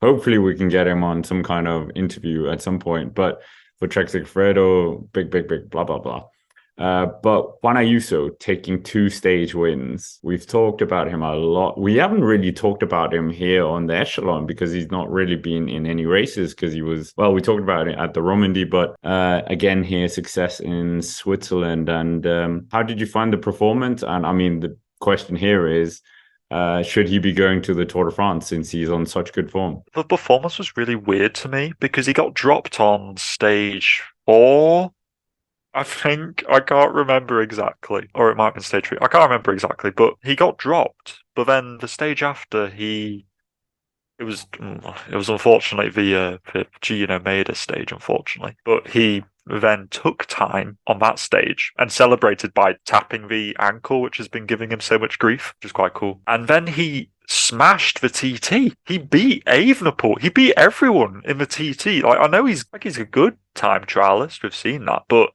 Hopefully, we can get him on some kind of interview at some point. But for Trek Sigfredo, big, blah, blah, blah. But Juan Ayuso taking two stage wins. We've talked about him a lot. We haven't really talked about him here on the echelon because he's not really been in any races because he was, well, we talked about it at the Romandie, but again, here, success in Switzerland. And how did you find the performance? And I mean, the question here is, should he be going to the Tour de France since he's on such good form? The performance was really weird to me because he got dropped on stage 4. I think I can't remember exactly, or it might have been stage 3. I can't remember exactly, but he got dropped. But then the stage after, it was unfortunately the Gino made a stage, unfortunately. But he then took time on that stage and celebrated by tapping the ankle, which has been giving him so much grief, which is quite cool. And then he smashed the TT. He beat Evenepoel. He beat everyone in the TT. Like I know he's a good time trialist. We've seen that, but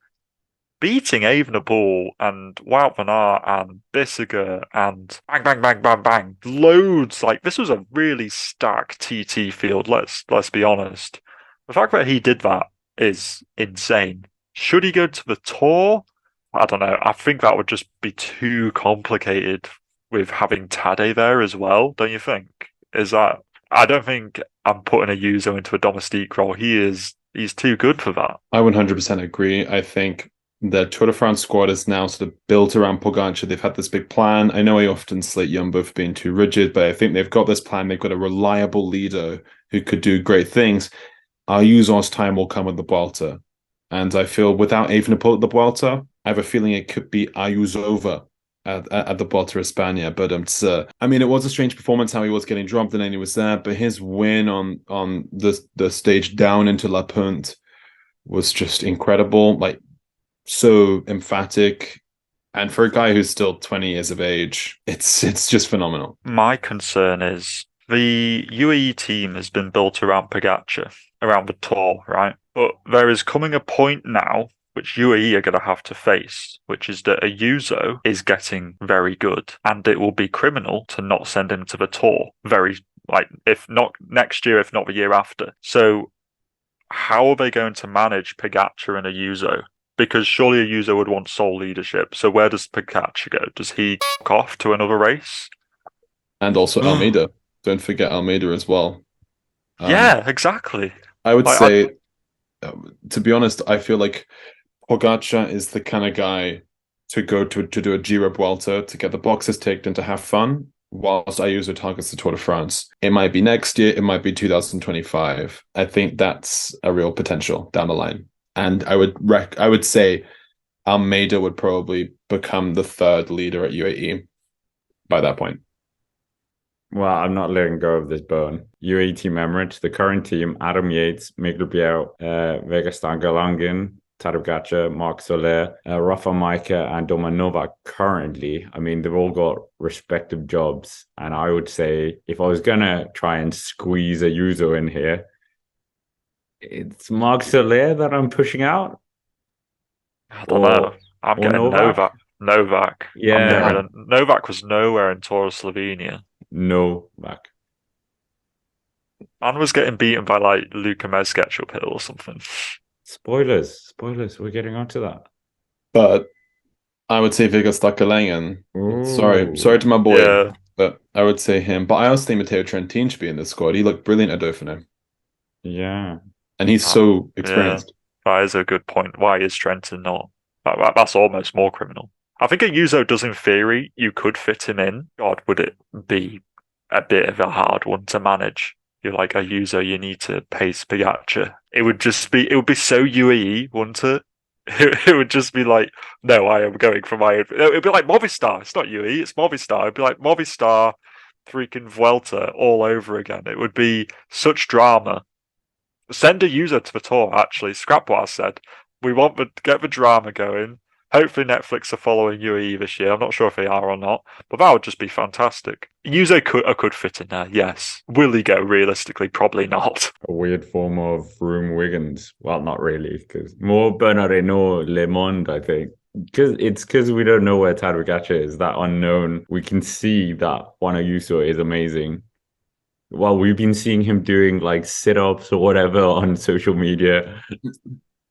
beating Evenepoel and Wout van Aert and Bissiger and bang, bang, bang, bang, bang, loads. Like this was a really stacked TT field. Let's be honest. The fact that he did that is insane. Should he go to the Tour? I don't know. I think that would just be too complicated with having Tadej there as well. Don't you think? Is that? I don't think I'm putting a Yuzo into a domestique role. He's too good for that. I 100% agree. I think the Tour de France squad is now sort of built around Pogacar. They've had this big plan. I know I often slate Jumbo for being too rigid, but I think they've got this plan. They've got a reliable leader who could do great things. Ayuso's time will come at the Vuelta. And I feel without Evenepoel at the Vuelta, I have a feeling it could be Ayuso at the Vuelta of España. But I mean, it was a strange performance how he was getting dropped and then he was there. But his win on the stage down into La Punt was just incredible. Like, so emphatic, and for a guy who's still 20 years of age, it's just phenomenal. My concern is the UAE team has been built around Pogacar, around the Tour, right? But there is coming a point now which UAE are going to have to face, which is that Ayuso is getting very good, and it will be criminal to not send him to the Tour. If not next year, if not the year after. So, how are they going to manage Pogacar and Ayuso? Because surely a user would want sole leadership. So where does Pogacar go? Does he off to another race? And also Almeida. Don't forget Almeida as well. Yeah, exactly. I would Like, say, to be honest, I feel like Pogacar is the kind of guy to go to do a Giro Vuelta to get the boxes ticked and to have fun, whilst Ayuso targets the Tour de France. It might be next year, it might be 2025. I think that's a real potential down the line. And I would say Almeida would probably become the third leader at UAE by that point. Well, I'm not letting go of this bone. UAE team Emirates, the current team, Adam Yates, Miguel Biel, Vegastan Galangin, Tadej Pogacar, Marc Soler, Rafa Majka, and Doman Novak currently. I mean, they've all got respective jobs. And I would say if I was going to try and squeeze a user in here, it's Marc Soler that I'm pushing out, I don't or know. I'm or getting Novak. Novak. Yeah, Novak was nowhere in Tour of Slovenia Novak. and was getting beaten by like Luka Mezgec uphill or something. Spoilers. We're getting onto that. But I would say Vigas Stakalengen. Sorry to my boy, Yeah. but I would say him. But I also think Matteo Trentin should be in this squad. He looked brilliant at Dauphiné, Yeah. and he's Uh, so yeah. experienced. That is a good point. Why is Trenton not? That's almost more criminal. I think a Yuzo does, in theory, you could fit him in. God, would it be a bit of a hard one to manage? You're like a Yuzo, you need to pace Pogacar. It would be so UAE, wouldn't it? It would just be like, no, I am going for my own. It'd be like Movistar. It's not UAE, it's Movistar. It'd be like Movistar, freaking Vuelta all over again. It would be such drama. Send a user to the tour, actually. Scrap what I said. We want to get the drama going. Hopefully Netflix are following UAE this year. I'm not sure if they are or not, but that would just be fantastic. Yuzo could fit in there, yes. Will he go realistically? Probably not. A weird form of Room Wiggins. Well, not really, because more Bernard Hinault, Le Monde, I think. Because we don't know where Tadej Pogacar is, that unknown. We can see that Juan Ayuso is amazing. well, we've been seeing him doing like sit-ups or whatever on social media.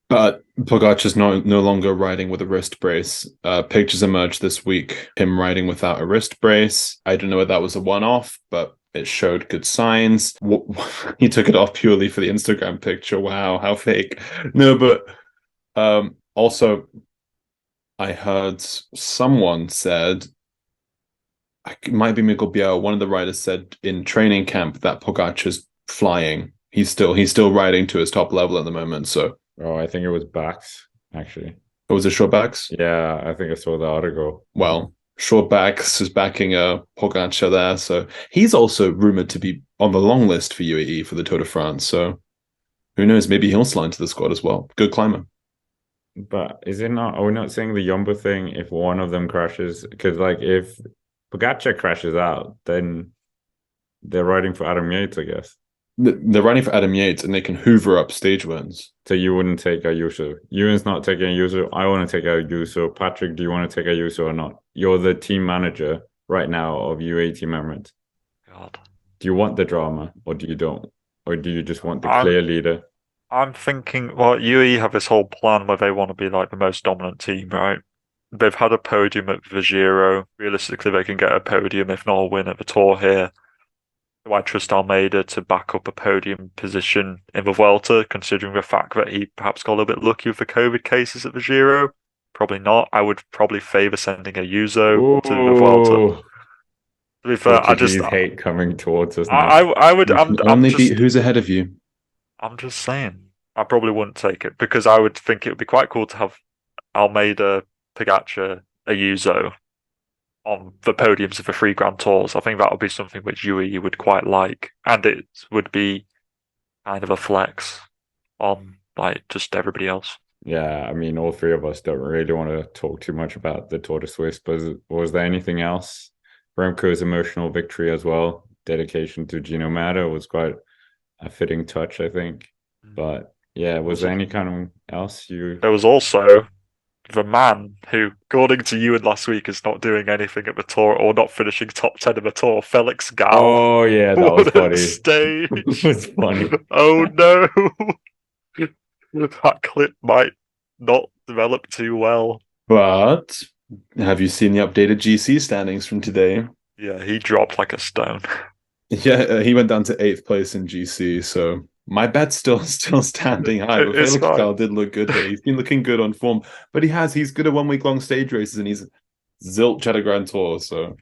But Pogacar's no longer riding with a wrist brace. Pictures emerged this week, him riding without a wrist brace. I don't know if that was a one-off, but it showed good signs. He took it off purely for the Instagram picture. Wow, how fake. No, but also, I heard someone said, it might be Mikkel Bjerg, one of the riders said in training camp that Pogacar's flying. He's still riding to his top level at the moment, so... Oh, I think it was backs, actually. Oh, was it short backs? Yeah, I think I saw the article. Well, short backs is backing Pogacar there, so he's also rumored to be on the long list for UAE for the Tour de France. So who knows? Maybe he'll slide into the squad as well. Good climber. But is it not? Are we not saying the Jumbo thing? If one of them crashes, because like if Pogacar crashes out, then they're riding for Adam Yates, I guess. They're riding for Adam Yates, and they can hoover up stage wins. So you wouldn't take Ayuso. Ewan's not taking Ayuso. I want to take Ayuso. Patrick, do you want to take Ayuso or not? You're the team manager right now of UAE Team Emirates. God. Do you want the drama or do you don't? Or do you just want the clear leader? I'm thinking, well, UAE have this whole plan where they want to be like the most dominant team, right? They've had a podium at Vigiro. Realistically, they can get a podium, if not a win at the Tour here. Do I trust Almeida to back up a podium position in the Vuelta, considering the fact that he perhaps got a little bit lucky with the COVID cases at the Giro? Probably not. I would probably favour sending Ayuso to the Vuelta. To be fair, I just hate coming towards us. I would. I'm only just, beat who's ahead of you. I'm just saying. I probably wouldn't take it because I would think it would be quite cool to have Almeida, Pogacar, Ayuso on the podiums of the 3 Grand Tours. I think that would be something which UAE would quite like, and it would be kind of a flex on like just everybody else. Yeah, I mean, all 3 of us don't really want to talk too much about the Tour de Suisse, but was there anything else? Remco's emotional victory as well, dedication to Gino Matter was quite a fitting touch, I think. But yeah, was there any kind of else you... There was also the man who, according to you last week, is not doing anything at the Tour or not finishing top 10 of the Tour, Felix Gal. Oh, yeah, that was funny. Stage. It was funny. Oh, no. That clip might not develop too well. But have you seen the updated GC standings from today? Yeah, he dropped like a stone. Yeah, he went down to 8th place in GC, so... My bet's still standing high, but Felix Gal did look good here. He's been looking good on form, but he's good at 1 week long stage races, and he's zilch at a Grand Tour. So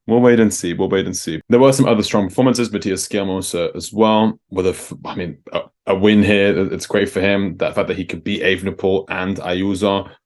we'll wait and see. There were some other strong performances. Matthias Skjelmose as well, with a win here. It's great for him. That fact that he could beat Evenepoel and Ayuso